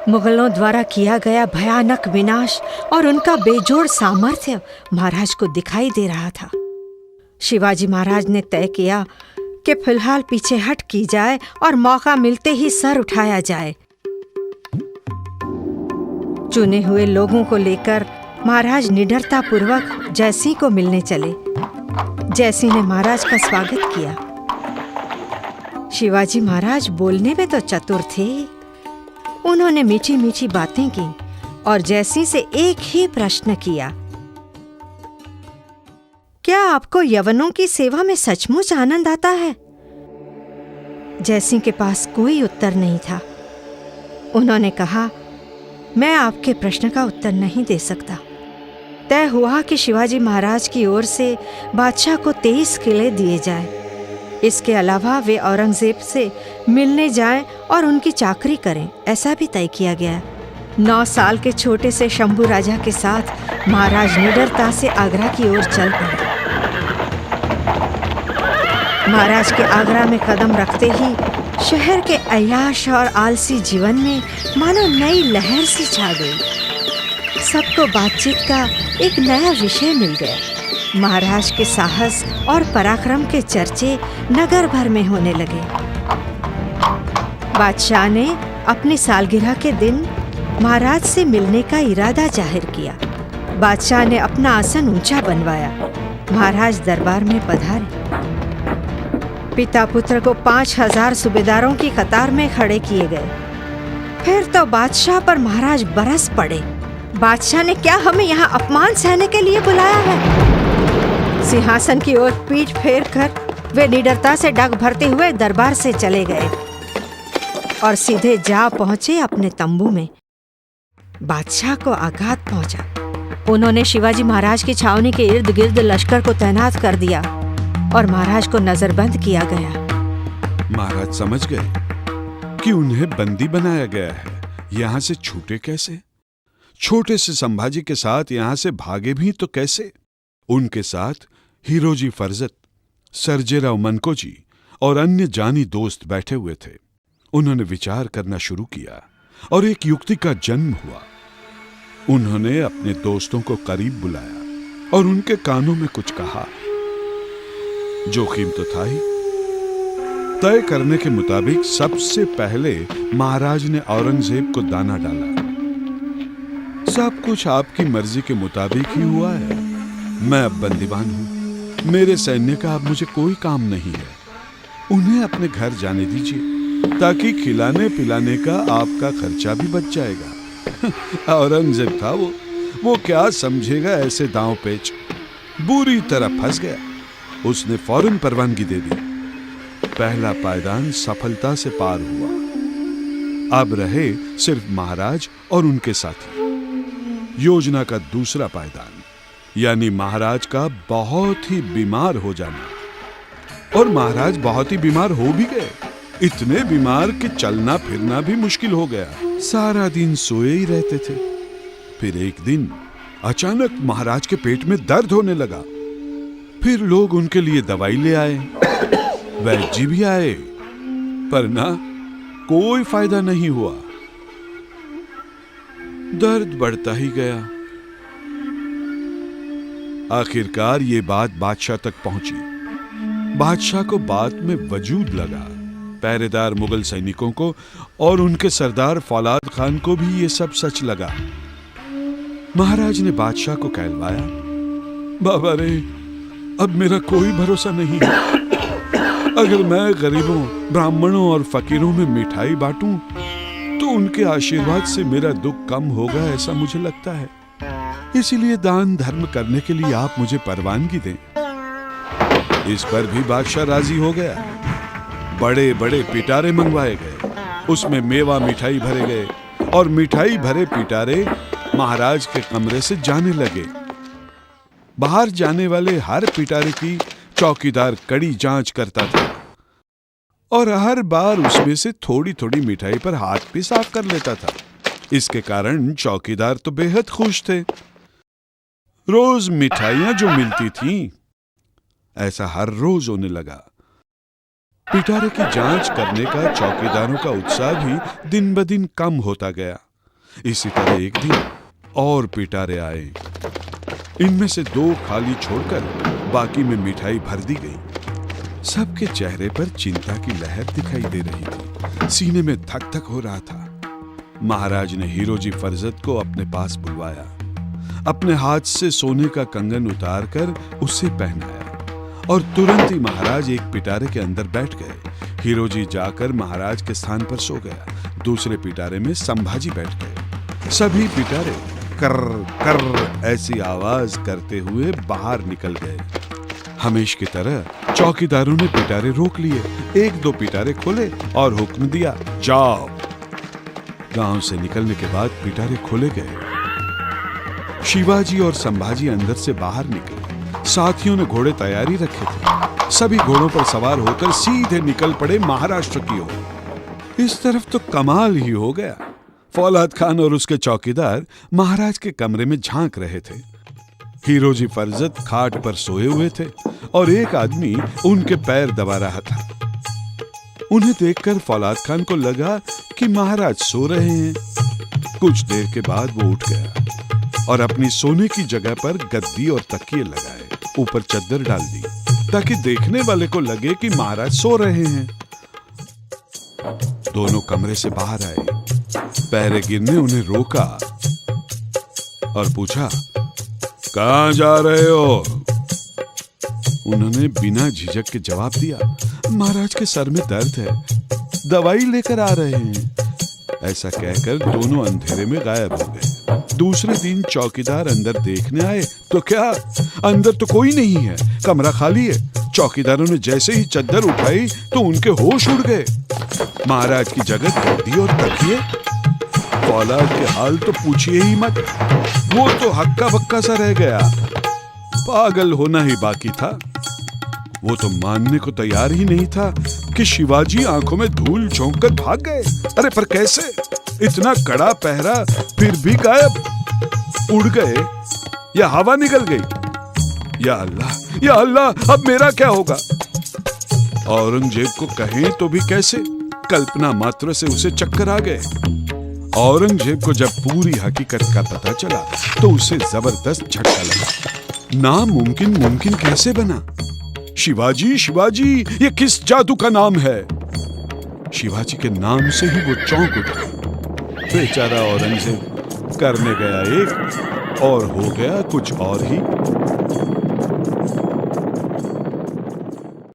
मुगलों द्वारा किया गया भयानक विनाश और उनका बेजोड़ सामर्थ्य महाराज को दिखाई दे रहा था। शिवाजी महाराज ने तय किया कि फिलहाल पीछे हट की जाए और मौका मिलते ही सर उठाया जाए। चुने हुए लोगों को लेकर महाराज निडरतापूर्वक जयसिंह को मिलने चले। जयसिंह ने महाराज का स्वागत किया। शिवाजी महाराज बोलने में तो चतुर थे। उन्होंने मीठी मीठी बातें की और जयसिंह से एक ही प्रश्न किया, क्या आपको यवनों की सेवा में सचमुच आनंद आता है? जयसिंह के पास कोई उत्तर नहीं था। उन्होंने कहा, मैं आपके प्रश्न का उत्तर नहीं दे सकता। तय हुआ कि शिवाजी महाराज की ओर से बादशाह को 23 किले दिए जाए। इसके अलावा वे औरंगजेब से मिलने जाएं और उनकी चाकरी करें, ऐसा भी तय किया गया। 9 साल के छोटे से शंभू राजा के साथ महाराज निडरता से आगरा की ओर चल पड़े। महाराज के आगरा में कदम रखते ही शहर के अय्याश और आलसी जीवन में मानो नई लहर सी छा गई। सबको बातचीत का एक नया विषय मिल गया। महाराज के साहस और पराक्रम के चर्चे नगर भर में होने लगे। बादशाह ने अपनी सालगिरह के दिन महाराज से मिलने का इरादा जाहिर किया। बादशाह ने अपना आसन ऊंचा बनवाया। महाराज दरबार में पधारे। पिता पुत्र को 5000 सूबेदारों की कतार में खड़े किए गए। फिर तो बादशाह पर महाराज बरस पड़े। बादशाह ने क्या हमें यहाँ अपमान सहने के लिए बुलाया है? सिंहासन की ओर पीठ फेर कर वे निडरता से डग भरते हुए दरबार से चले गए और सीधे जा पहुंचे अपने तंबू में। बादशाह को आघात पहुंचा। उन्होंने शिवाजी महाराज की छावनी के इर्द गिर्द लश्कर को तैनात कर दिया और महाराज को नजरबंद किया गया। महाराज समझ गए कि उन्हें बंदी बनाया गया है। यहाँ से छूटे कैसे? छोटे से संभाजी के साथ यहाँ से भागे भी तो कैसे? उनके साथ हीरोजी फरजत, सर्जेराव मनकोजी और अन्य जानी दोस्त बैठे हुए थे। उन्होंने विचार करना शुरू किया और एक युक्ति का जन्म हुआ। उन्होंने अपने दोस्तों को करीब बुलाया और उनके कानों में कुछ कहा। जोखिम तो था ही। तय करने के मुताबिक सबसे पहले महाराज ने औरंगजेब को दाना डाला। सब कुछ आपकी मर्जी के मुताबिक ही हुआ है। मैं अब बंदीवान हूं। मेरे सैन्य का अब मुझे कोई काम नहीं है। उन्हें अपने घर जाने दीजिए ताकि खिलाने पिलाने का आपका खर्चा भी बच जाएगा। औरंगजेब था वो क्या समझेगा ऐसे दांव पेच। बुरी तरह फंस गया। उसने फौरन परवानगी दे दी। पहला पायदान सफलता से पार हुआ। अब रहे सिर्फ महाराज और उनके साथी। योजना का दूसरा पायदान यानी महाराज का बहुत ही बीमार हो जाना। और महाराज बहुत ही बीमार हो भी गए। इतने बीमार कि चलना फिरना भी मुश्किल हो गया। सारा दिन सोए ही रहते थे। फिर एक दिन अचानक महाराज के पेट में दर्द होने लगा। फिर लोग उनके लिए दवाई ले आए। वैद्य जी भी आए, पर ना कोई फायदा नहीं हुआ। दर्द बढ़ता ही गया। आखिरकार ये बात बादशाह तक पहुंची। बादशाह को बात में वजूद लगा। पहरेदार मुगल सैनिकों को और उनके सरदार फौलाद खान को भी ये सब सच लगा। महाराज ने बादशाह को कहलवाया, बाबा रे, अब मेरा कोई भरोसा नहीं है। अगर मैं गरीबों, ब्राह्मणों और फकीरों में मिठाई बांटूं तो उनके आशीर्वाद से मेरा दुख कम होगा, ऐसा मुझे लगता है। इसीलिए दान धर्म करने के लिए आप मुझे परवानगी दें। इस पर भी बादशाह राजी हो गया। बड़े बड़े पिटारे मंगवाए गए। उसमें मेवा मिठाई भरे गए और मिठाई भरे पिटारे महाराज के कमरे से जाने लगे। बाहर जाने वाले हर पिटारे की चौकीदार कड़ी जांच करता था और हर बार उसमें से थोड़ी थोड़ी मिठाई पर हाथ भी साफ कर लेता था। इसके कारण चौकीदार तो बेहद खुश थे। रोज मिठाइयां जो मिलती थीं, ऐसा हर रोज होने लगा। पिटारे की जांच करने का चौकीदारों का उत्साह भी दिन ब दिन कम होता गया। इसी तरह एक दिन और पिटारे आए। इनमें से 2 खाली छोड़कर बाकी में मिठाई भर दी गई। सबके चेहरे पर चिंता की लहर दिखाई दे रही थी। सीने में धक धक हो रहा था। महाराज ने हीरोजी फरजत को अपने पास बुलवाया। अपने हाथ से सोने का कंगन उतारकर उसे पहनाया और तुरंत ही महाराज एक पिटारे के अंदर बैठ गए। हीरोजी जाकर महाराज के स्थान पर सो गया। दूसरे पिटारे में संभाजी बैठ गए। सभी पिटारे कर्र कर्र ऐसी आवाज करते हुए बाहर निकल गए। हमेश की तरह चौकीदारों ने पिटारे रोक लिए। 1-2 पिटारे खोले और हुक्म दिया, जाओ। गांव से निकलने के बाद पिटारे खोले गए। शिवाजी और संभाजी अंदर से बाहर निकले। साथियों ने घोड़े तैयारी रखे थे। सभी घोड़ों पर सवार होकर सीधे निकल पड़े महाराष्ट्र की ओर। इस तरफ तो कमाल ही हो गया। फौलाद खान और उसके चौकीदार महाराज के कमरे में झांक रहे थे। हीरोजी फरजत खाट पर सोए हुए थे और एक आदमी उनके पैर दबा रहा था। उन्हें देखकर फौलाद खान को लगा कि महाराज सो रहे हैं। कुछ देर के बाद वो उठ गया और अपनी सोने की जगह पर गद्दी और तकिए लगाए, ऊपर चद्दर डाल दी ताकि देखने वाले को लगे कि महाराज सो रहे हैं। दोनों कमरे से बाहर आए। पहरेगिर ने उन्हें रोका और पूछा, कहां जा रहे हो? उन्होंने बिना झिझक के जवाब दिया, महाराज के सर में दर्द है, दवाई लेकर आ रहे हैं। ऐसा कहकर दोनों अंधेरे में गायब हो गए। दूसरे दिन चौकीदार अंदर देखने आए तो क्या, अंदर तो कोई नहीं है, कमरा खाली है। चौकीदारों ने जैसे ही चद्दर उठाई तो उनके होश उड़ गए। महाराज की जगह गद्दी और तकिए। फौलाद के हाल तो पूछिए ही मत। वो तो हक्का बक्का सा रह गया। पागल होना ही बाकी था। वो तो मानने को तैयार ही नहीं था कि शिवाजी आंखों में धूल झोंक कर भाग गए। अरे पर कैसे? इतना कड़ा पहरा फिर भी गायब। उड़ गए या हवा निकल गई? या अल्लाह, या अल्लाह, अब मेरा क्या होगा? औरंगजेब को कहें तो भी कैसे? कल्पना मात्र से उसे चक्कर आ गए। औरंगजेब को जब पूरी हकीकत का पता चला तो उसे जबरदस्त झटका लगा। नामुमकिन मुमकिन कैसे बना? शिवाजी, शिवाजी, ये किस जादू का नाम है? शिवाजी के नाम से ही वो चौंक उठा। बेचारा औरंगजेब करने गया एक और हो गया कुछ और ही।